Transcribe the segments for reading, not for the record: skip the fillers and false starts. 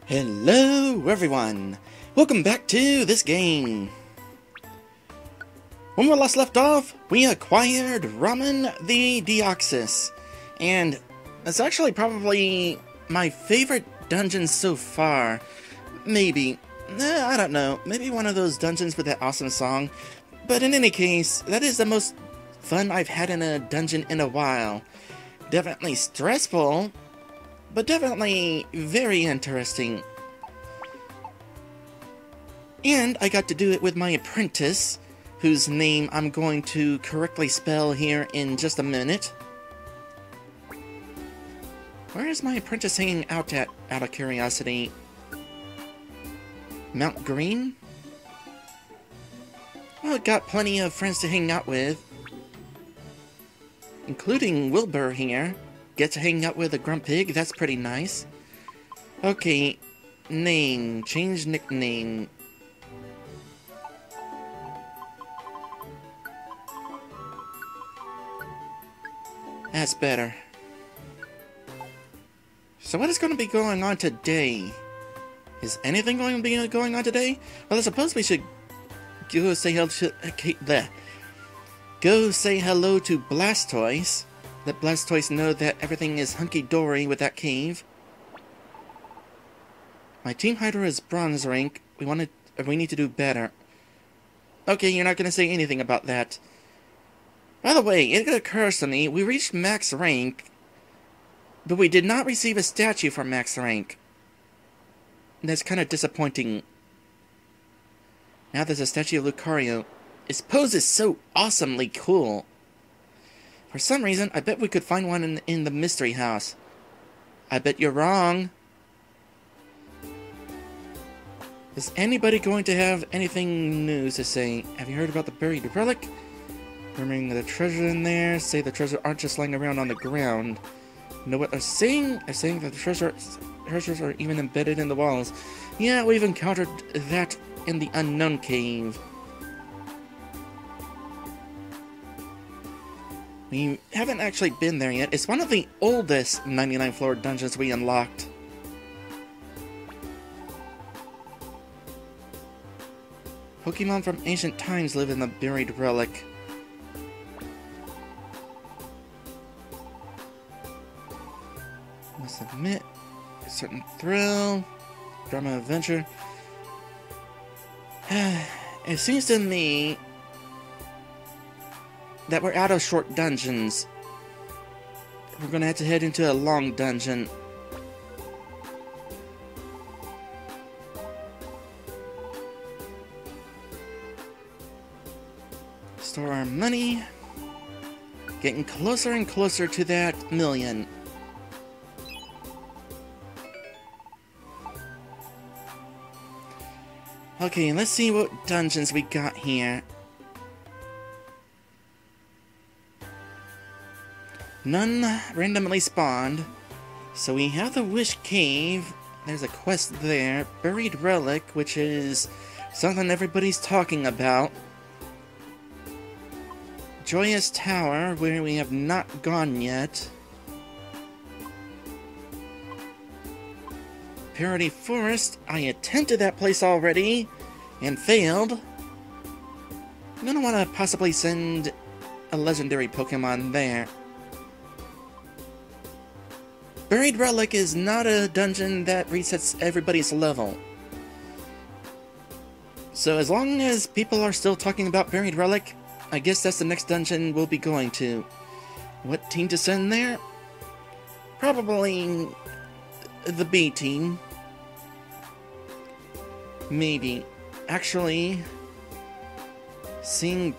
Hello everyone! Welcome back to this game! When we last left off, we acquired Ramen the Deoxys, and it's actually probably my favorite dungeon so far. Maybe. I don't know. Maybe one of those dungeons with that awesome song. But in any case, that is the most fun I've had in a dungeon in a while. Definitely stressful, but definitely very interesting. And I got to do it with my apprentice, whose name I'm going to correctly spell here in just a minute. Where is my apprentice hanging out at, out of curiosity? Mount Green? Well, got plenty of friends to hang out with, including Wilbur here. Get to hang out with a grunt pig, that's pretty nice. Okay, name, change nickname. That's better. So what is going to be going on today? Is anything going to be going on today? Well, I suppose we should go say hello to Blastoise. Let Blastoise know that everything is hunky-dory with that cave. My Team Hydra is bronze rank. We need to do better. Okay, you're not going to say anything about that. By the way, it occurs to me, we reached max rank, but we did not receive a statue for max rank. That's kind of disappointing. Now there's a statue of Lucario. His pose is so awesomely cool. For some reason, I bet we could find one in the mystery house. I bet you're wrong. Is anybody going to have anything new to say? Have you heard about the Buried Relic? Remembering the treasure in there. Say the treasure aren't just lying around on the ground. You know what they're saying? They're saying that the treasures are even embedded in the walls. Yeah, we've encountered that in the unknown cave. We haven't actually been there yet. It's one of the oldest 99th floor dungeons we unlocked. Pokemon from ancient times live in the Buried Relic. Must admit, a certain thrill, drama adventure. It seems to me that we're out of short dungeons. We're gonna have to head into a long dungeon. Store our money. Getting closer and closer to that million. Okay, let's see what dungeons we got here. None randomly spawned. So we have the Wish Cave. There's a quest there. Buried Relic, which is something everybody's talking about. Joyous Tower, where we have not gone yet. Parody Forest, I attempted that place already, and failed. I'm gonna want to possibly send a legendary Pokemon there. Buried Relic is not a dungeon that resets everybody's level. So as long as people are still talking about Buried Relic, I guess that's the next dungeon we'll be going to. What team to send there? Probably the B team. Maybe. Actually, seeing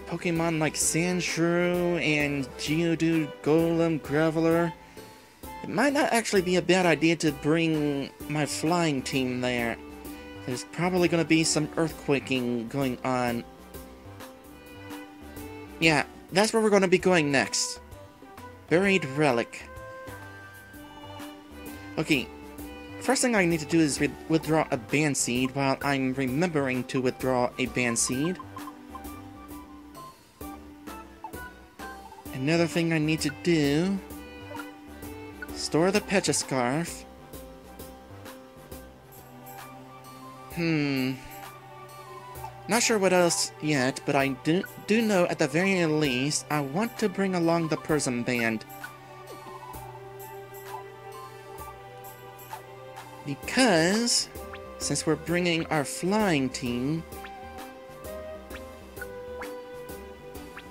Pokemon like Sandshrew and Geodude, Golem, Graveler, it might not actually be a bad idea to bring my flying team there. There's probably going to be some earthquaking going on. Yeah, that's where we're going to be going next. Buried Relic. Okay. First thing I need to do is withdraw a Band Seed while I'm remembering to withdraw a Band Seed. Another thing I need to do... store the Pecha Scarf. Not sure what else yet, but I do know at the very least I want to bring along the Prism Band. Because, since we're bringing our flying team,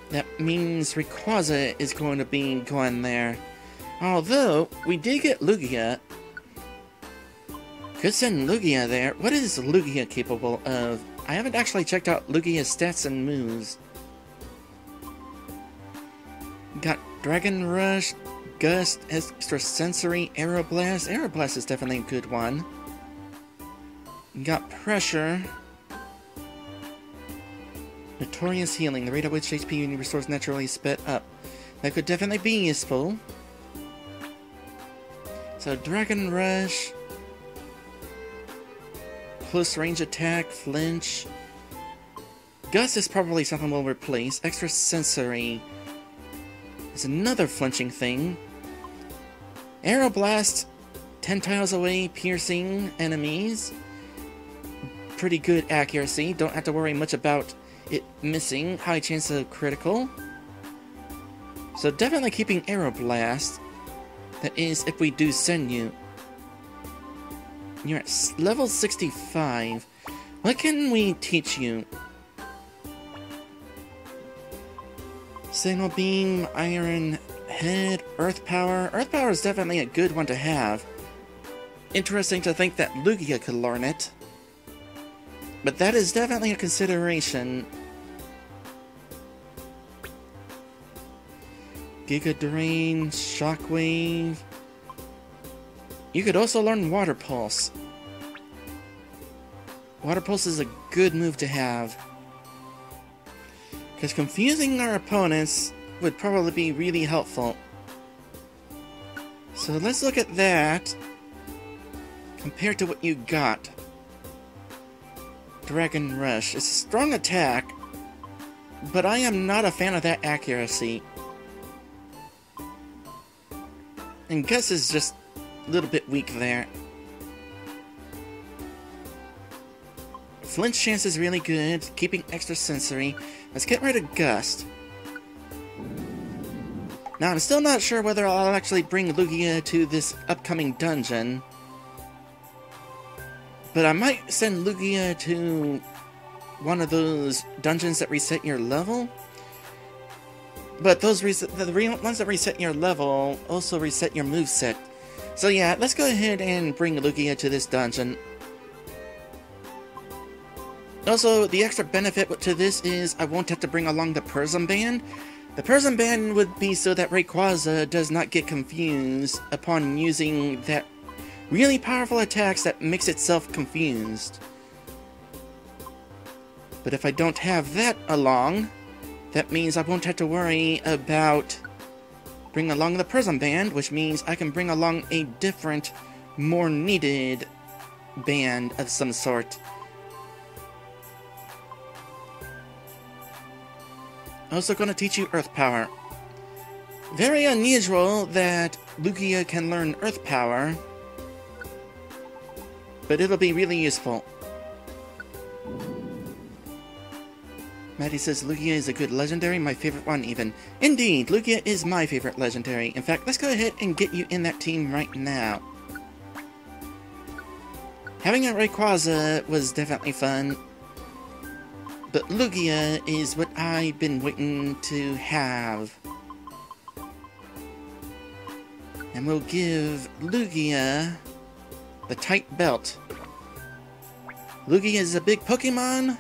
that means Rayquaza is going to be going there. Although, we did get Lugia. Could send Lugia there. What is Lugia capable of? I haven't actually checked out Lugia's stats and moves. Got Dragon Rush, Gust, Extrasensory, Aeroblast. Aeroblast is definitely a good one. Got Pressure. Notorious Healing. The rate at which HP unit restores naturally sped up. That could definitely be useful. So Dragon Rush. Close range attack, flinch. Gust is probably something we'll replace. Extrasensory is another flinching thing. Aeroblast, 10 tiles away, piercing enemies. Pretty good accuracy. Don't have to worry much about it missing. High chance of critical. So definitely keeping Aeroblast. That is, if we do send you. You're at level 65. What can we teach you? Signal Beam, Iron Head, Earth Power. Earth Power is definitely a good one to have. Interesting to think that Lugia could learn it. But that is definitely a consideration. Giga Drain, Shockwave. You could also learn Water Pulse. Water Pulse is a good move to have. Because confusing our opponents would probably be really helpful. So let's look at that compared to what you got. Dragon Rush. It's a strong attack, but I am not a fan of that accuracy. And Gus is just a little bit weak there. Flinch chance is really good, keeping Extrasensory. Let's get rid of Gust. Now, I'm still not sure whether I'll actually bring Lugia to this upcoming dungeon. But I might send Lugia to one of those dungeons that reset your level. But those the ones that reset your level also reset your moveset. So yeah, let's go ahead and bring Lugia to this dungeon. Also, the extra benefit to this is I won't have to bring along the Prism Band. The Prism Band would be so that Rayquaza does not get confused upon using that really powerful attacks that makes itself confused. But if I don't have that along, that means I won't have to worry about bringing along the Prism Band, which means I can bring along a different, more needed band of some sort. Also going to teach you Earth Power. Very unusual that Lugia can learn Earth Power, but it'll be really useful. Maddie says Lugia is a good legendary, my favorite one even. Indeed, Lugia is my favorite legendary. In fact, let's go ahead and get you in that team right now. Having a Rayquaza was definitely fun, but Lugia is what I've been waiting to have. And we'll give Lugia the tight belt. Lugia is a big Pokemon,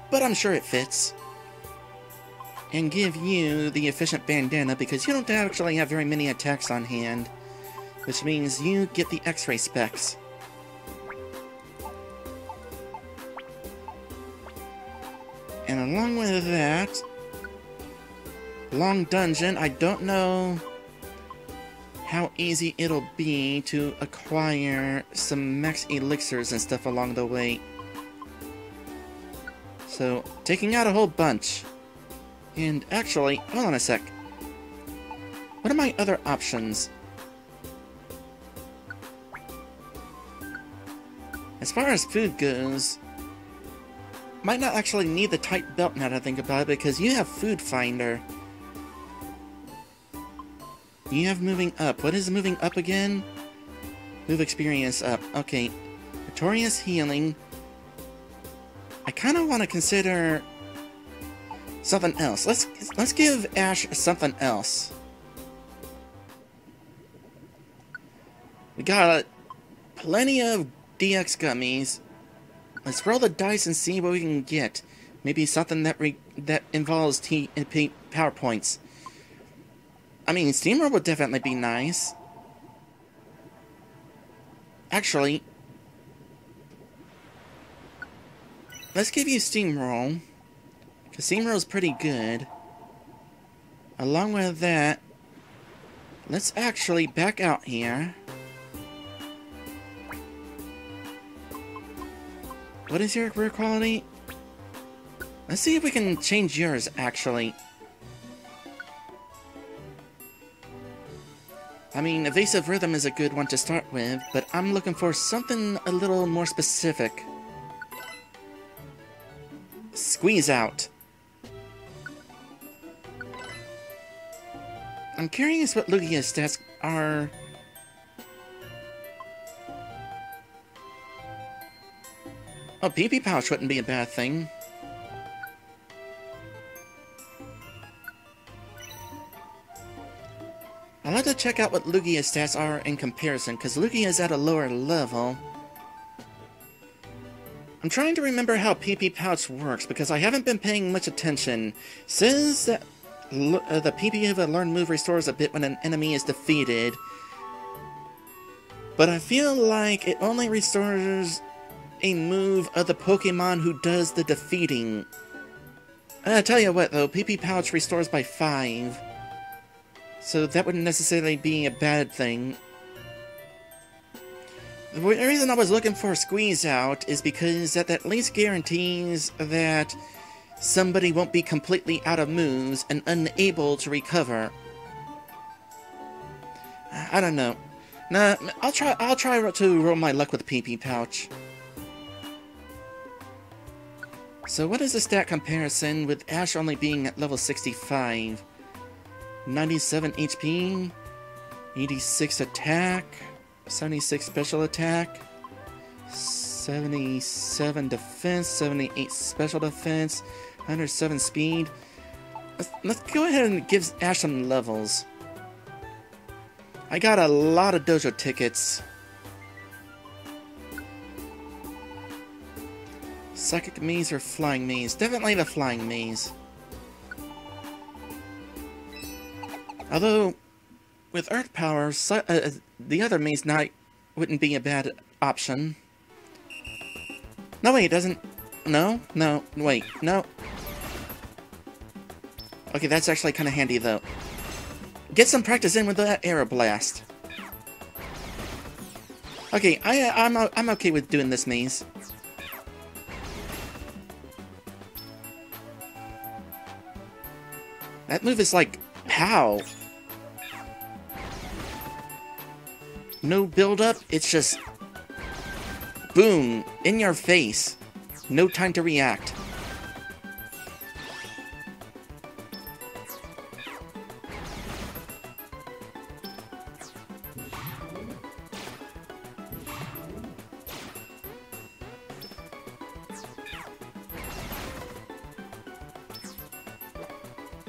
but I'm sure it fits. And give you the efficient bandana because you don't actually have very many attacks on hand, which means you get the X-ray specs. And along with that, long dungeon, I don't know how easy it'll be to acquire some max elixirs and stuff along the way. So, taking out a whole bunch. And actually, hold on a sec. What are my other options? As far as food goes, might not actually need the tight belt now that I think about it, because you have Food Finder. You have moving up. What is moving up again? Move experience up. Okay. Notorious healing. I kind of want to consider something else. Let's give Ash something else. We got plenty of DX gummies. Let's roll the dice and see what we can get. Maybe something that involves PowerPoints. I mean, Steamroll would definitely be nice. Actually, let's give you Steamroll, because Steamroll's pretty good. Along with that, let's actually back out here. What is your career quality? Let's see if we can change yours, actually. I mean, Evasive Rhythm is a good one to start with, but I'm looking for something a little more specific. Squeeze Out. I'm curious what Lugia's stats are. Oh, PP Pouch wouldn't be a bad thing. I'd like to check out what Lugia's stats are in comparison, because Lugia's at a lower level. I'm trying to remember how PP Pouch works, because I haven't been paying much attention. It says that the PP of a learned move restores a bit when an enemy is defeated. But I feel like it only restores a move of the Pokemon who does the defeating. I tell you what though, PP Pouch restores by 5. So that wouldn't necessarily be a bad thing. The reason I was looking for Squeeze Out is because that at least guarantees that somebody won't be completely out of moves and unable to recover. I don't know. Nah, I'll try to roll my luck with PP Pouch. So what is the stat comparison with Ash only being at level 65? 97 HP, 86 attack, 76 special attack, 77 defense, 78 special defense, 107 speed. Let's go ahead and give Ash some levels. I got a lot of dojo tickets. Psychic Maze or Flying Maze? Definitely the Flying Maze. Although, with Earth Power, the other Maze Knight wouldn't be a bad option. No, wait, it doesn't... No, wait, no. Okay, that's actually kind of handy, though. Get some practice in with that Aero Blast. Okay, I'm okay with doing this maze. That move is like, pow! No build-up, it's just... boom! In your face! No time to react.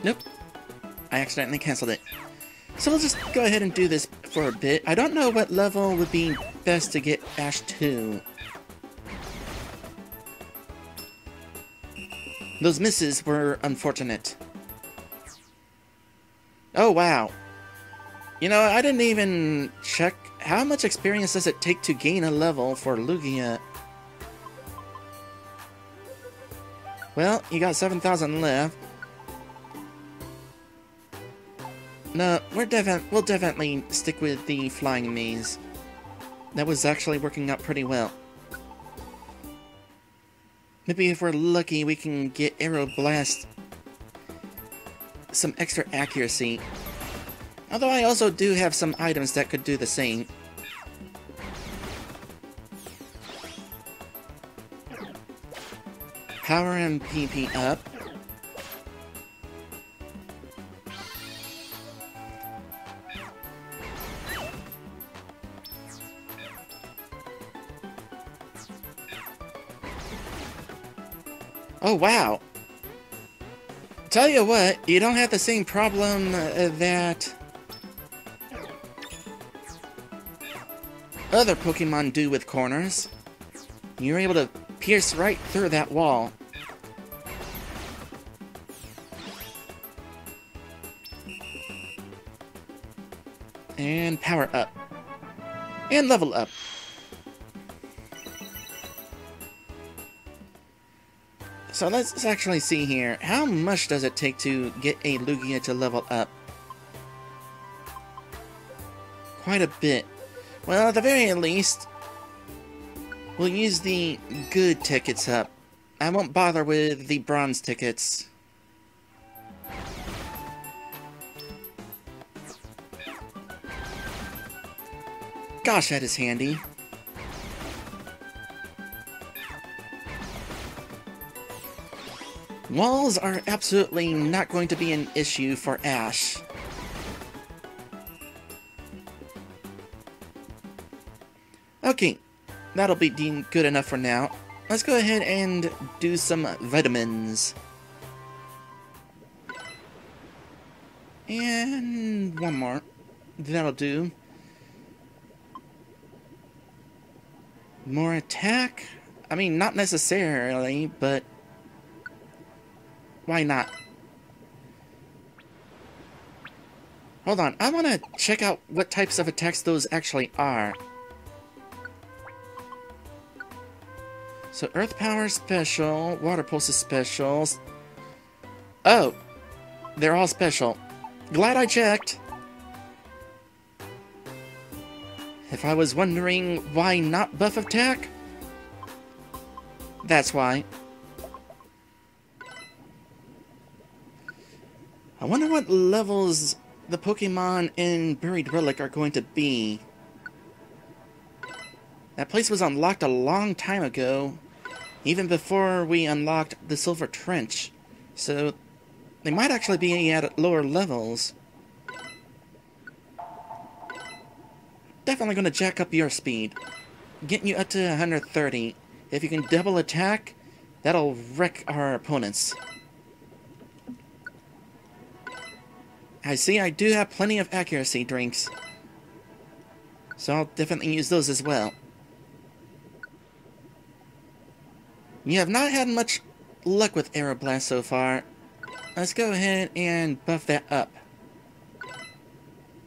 Nope. I accidentally canceled it. So we'll just go ahead and do this for a bit. I don't know what level would be best to get Ash to. Those misses were unfortunate. Oh, wow. You know, I didn't even check how much experience does it take to gain a level for Lugia. Well, you got 7,000 left. No, we'll definitely stick with the Flying Maze. That was actually working out pretty well. Maybe if we're lucky, we can get Aero Blast some extra accuracy. Although I also do have some items that could do the same. Power and PP up. Oh, wow. Tell you what, you don't have the same problem that other Pokemon do with corners. You're able to pierce right through that wall. And power up. And level up. So let's actually see here. How much does it take to get a Lugia to level up? Quite a bit. Well, at the very least, we'll use the good tickets up. I won't bother with the bronze tickets. Gosh, that is handy. Walls are absolutely not going to be an issue for Ash. Okay, that'll be deemed good enough for now. Let's go ahead and do some vitamins. And one more. That'll do. More attack? I mean, not necessarily, but why not? Hold on, I want to check out what types of attacks those actually are. So, Earth Power special, Water Pulse is special. Oh, they're all special. Glad I checked. If I was wondering why not buff attack, that's why. I wonder what levels the Pokemon in Buried Relic are going to be. That place was unlocked a long time ago, even before we unlocked the Silver Trench. So, they might actually be at lower levels. Definitely going to jack up your speed. Getting you up to 130. If you can double attack, that'll wreck our opponents. I see I do have plenty of accuracy drinks, so I'll definitely use those as well. You have not had much luck with Aeroblast so far. Let's go ahead and buff that up.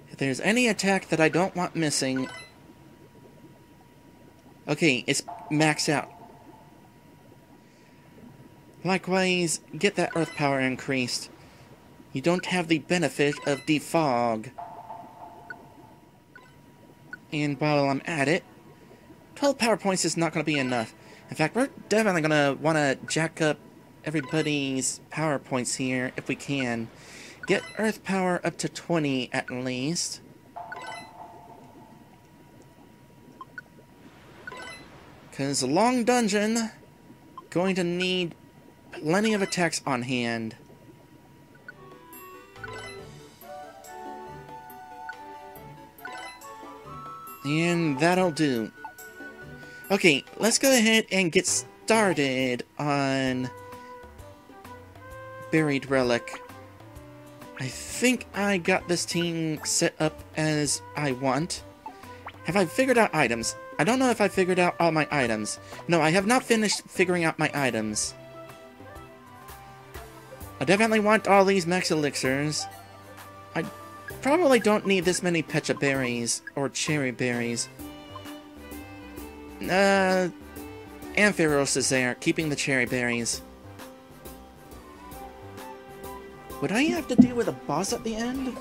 If there's any attack that I don't want missing... Okay, it's maxed out. Likewise, get that Earth Power increased. You don't have the benefit of defog. And while I'm at it, 12 power points is not going to be enough. In fact, we're definitely going to want to jack up everybody's power points here if we can. Get Earth Power up to 20 at least. Because a long dungeon, going to need plenty of attacks on hand. And that'll do. Okay, let's go ahead and get started on Buried Relic. I think I got this team set up as I want. Have I figured out items? I don't know if I figured out all my items. No, I have not finished figuring out my items. I definitely want all these max elixirs. I probably don't need this many Pecha berries or cherry berries. Ampharos is there, keeping the cherry berries. Would I have to deal with a boss at the end?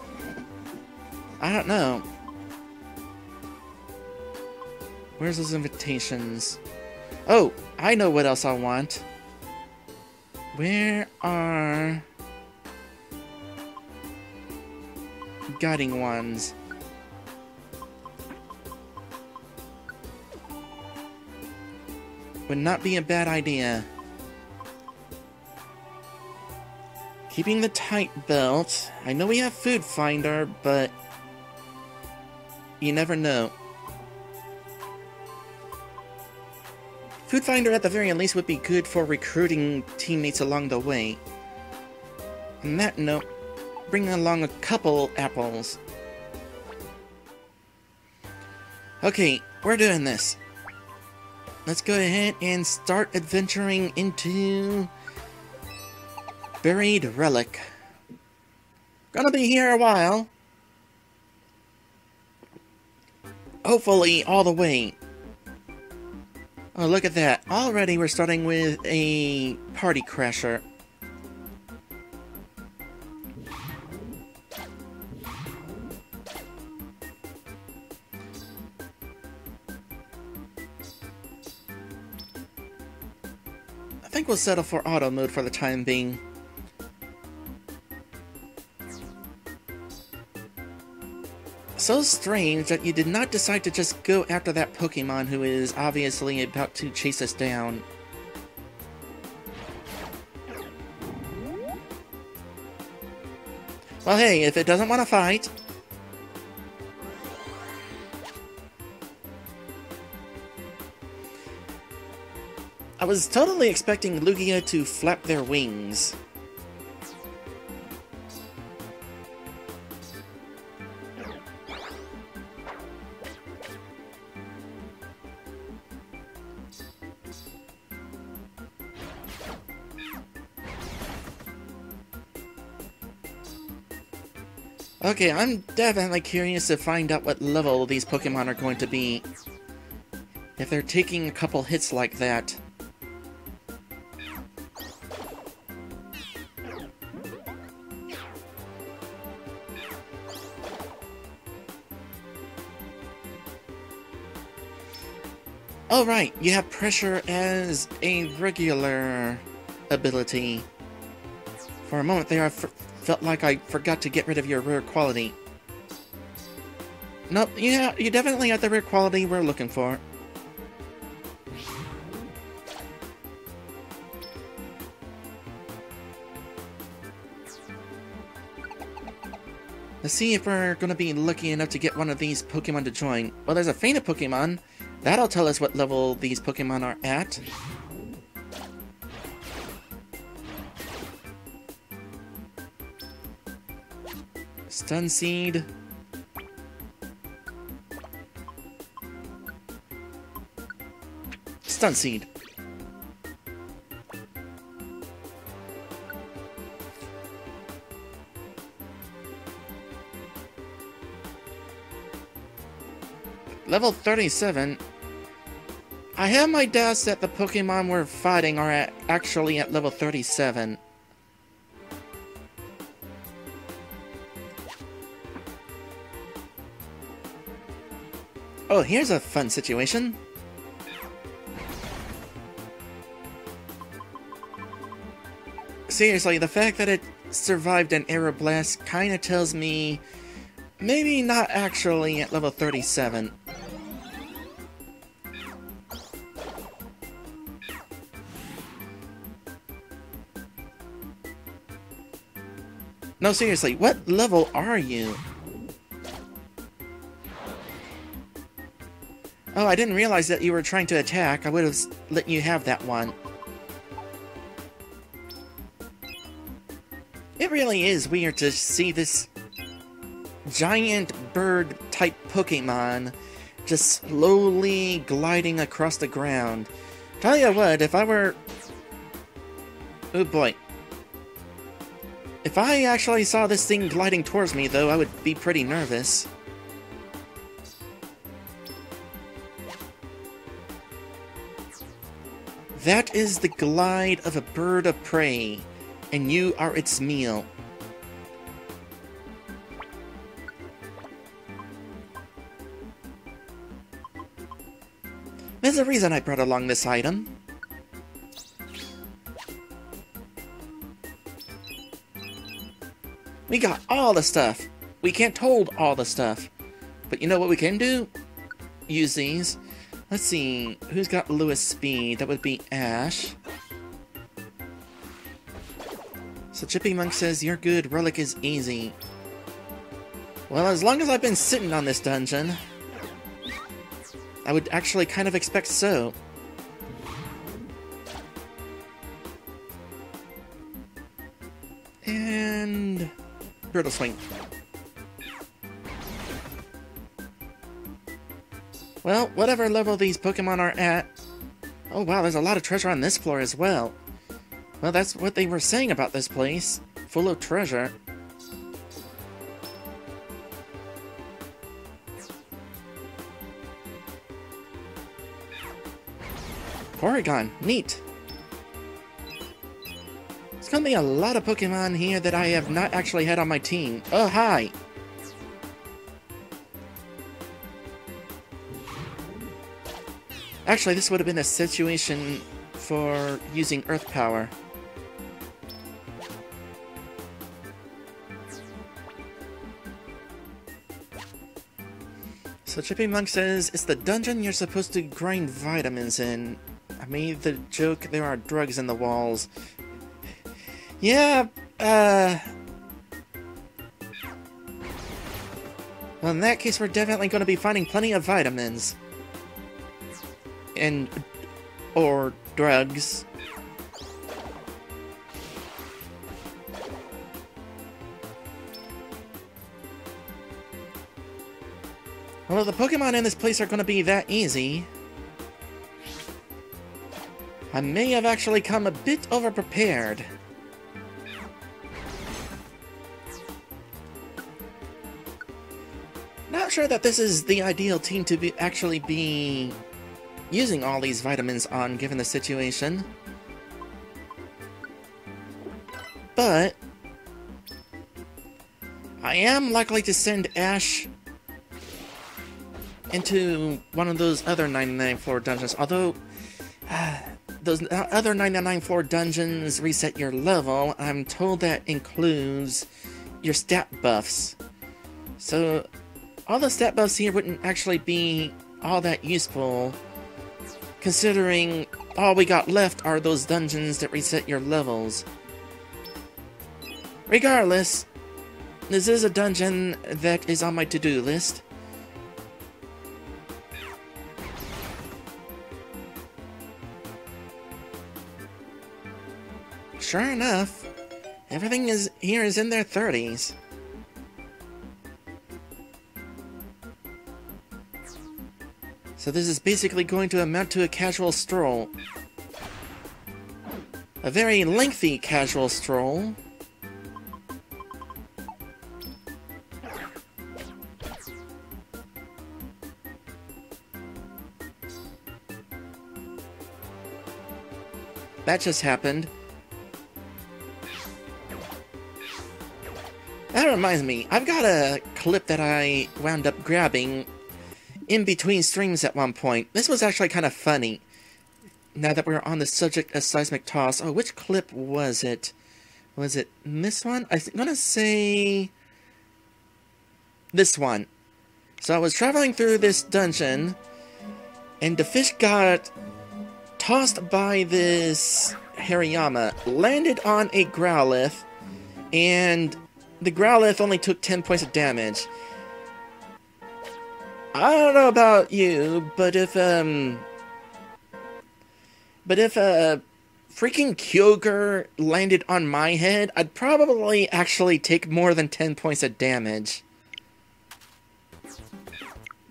I don't know. Where's those invitations? Oh, I know what else I want. Where are... guiding ones? Would not be a bad idea. Keeping the tight belt. I know we have Food Finder, but you never know. Food Finder at the very least would be good for recruiting teammates along the way. On that note, bring along a couple apples. Okay, we're doing this. Let's go ahead and start adventuring into Buried Relic. Gonna be here a while. Hopefully all the way. Oh, look at that. Already we're starting with a party crasher. I think we'll settle for auto mode for the time being. So strange that you did not decide to just go after that Pokemon who is obviously about to chase us down. Well, hey, if it doesn't want to fight... I was totally expecting Lugia to flap their wings. Okay, I'm definitely curious to find out what level these Pokemon are going to be. If they're taking a couple hits like that. Oh right, you have pressure as a regular ability. For a moment there, I felt like I forgot to get rid of your rare quality. Nope, yeah, you definitely have the rare quality we're looking for. Let's see if we're gonna be lucky enough to get one of these Pokemon to join. Well, there's a fainted Pokemon. That'll tell us what level these Pokemon are at. Stun Seed. Stun Seed. Level 37. I have my doubts that the Pokemon we're fighting are actually at level 37. Oh, here's a fun situation. Seriously, the fact that it survived an Aeroblast kinda tells me maybe not actually at level 37. No, seriously, what level are you? Oh, I didn't realize that you were trying to attack. I would have let you have that one. It really is weird to see this giant bird-type Pokemon just slowly gliding across the ground. Tell you what, if I were... Oh boy. If I actually saw this thing gliding towards me, though, I would be pretty nervous. That is the glide of a bird of prey, and you are its meal. There's a reason I brought along this item. We got all the stuff. We can't hold all the stuff. But you know what we can do? Use these. Let's see, who's got Lewis speed? That would be Ash. So Chippy Monk says, you're good, Relic is easy. Well, as long as I've been sitting on this dungeon, I would actually kind of expect so. And... Brutal Swing. Well, whatever level these Pokemon are at... Oh wow, there's a lot of treasure on this floor as well. Well, that's what they were saying about this place. Full of treasure. Porygon, neat. There's gonna be a lot of Pokemon here that I have not actually had on my team. Oh, hi! Actually, this would have been a situation for using Earth Power. So Chippy Monk says, it's the dungeon you're supposed to grind vitamins in. I made the joke there are drugs in the walls. Yeah, well, in that case, we're definitely going to be finding plenty of vitamins. And... or drugs. Well, if the Pokemon in this place are going to be that easy, I may have actually come a bit over-prepared. Not sure that this is the ideal team to actually be using all these vitamins on, given the situation. But I am likely to send Ash into one of those other 99 floor dungeons, although those other 99 floor dungeons reset your level. I'm told that includes your stat buffs. So all the stat buffs here wouldn't actually be all that useful, considering all we got left are those dungeons that reset your levels. Regardless, this is a dungeon that is on my to-do list. Sure enough, everything here is in their 30s. So this is basically going to amount to a casual stroll. A very lengthy casual stroll. That just happened. That reminds me, I've got a clip that I wound up grabbing in between streams at one point. This was actually kind of funny. Now that we're on the subject of seismic toss. Oh, which clip was it? Was it this one? I'm gonna say this one. So I was traveling through this dungeon, and the fish got tossed by this Hariyama, landed on a Growlithe, and the Growlithe only took 10 points of damage. I don't know about you, but if freaking Kyogre landed on my head, I'd probably actually take more than 10 points of damage.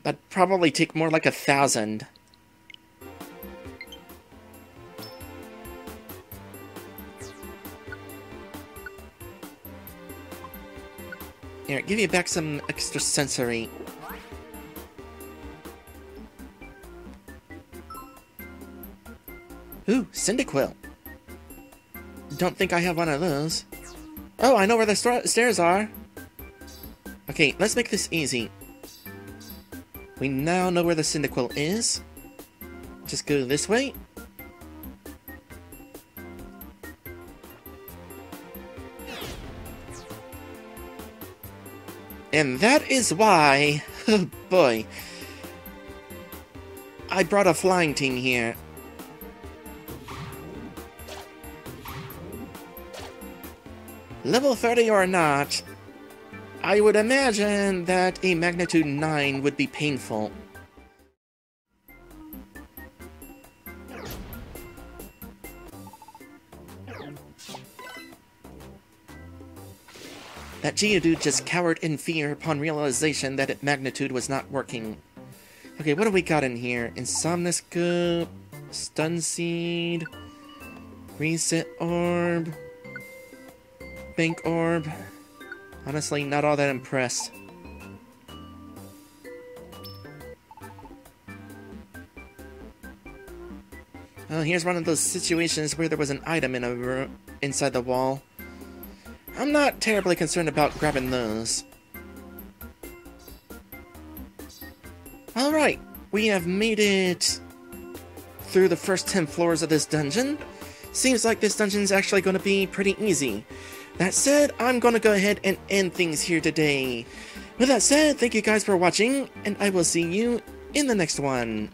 I'd probably take more like 1,000. Here, give you back some extra sensory. Ooh, Cyndaquil. Don't think I have one of those. Oh, I know where the stairs are. Okay, let's make this easy. We now know where the Cyndaquil is. Just go this way. And that is why, oh boy, I brought a flying team here. Level 30 or not, I would imagine that a magnitude 9 would be painful. That Geodude just cowered in fear upon realization that its magnitude was not working. Okay, what do we got in here? Insomniscope, Stun Seed, Reset Orb, Bank Orb. Honestly, not all that impressed. Oh, here's one of those situations where there was an item in a room inside the wall. I'm not terribly concerned about grabbing those. Alright, we have made it through the first 10 floors of this dungeon. Seems like this dungeon is actually going to be pretty easy. That said, I'm going to go ahead and end things here today. With that said, thank you guys for watching, and I will see you in the next one.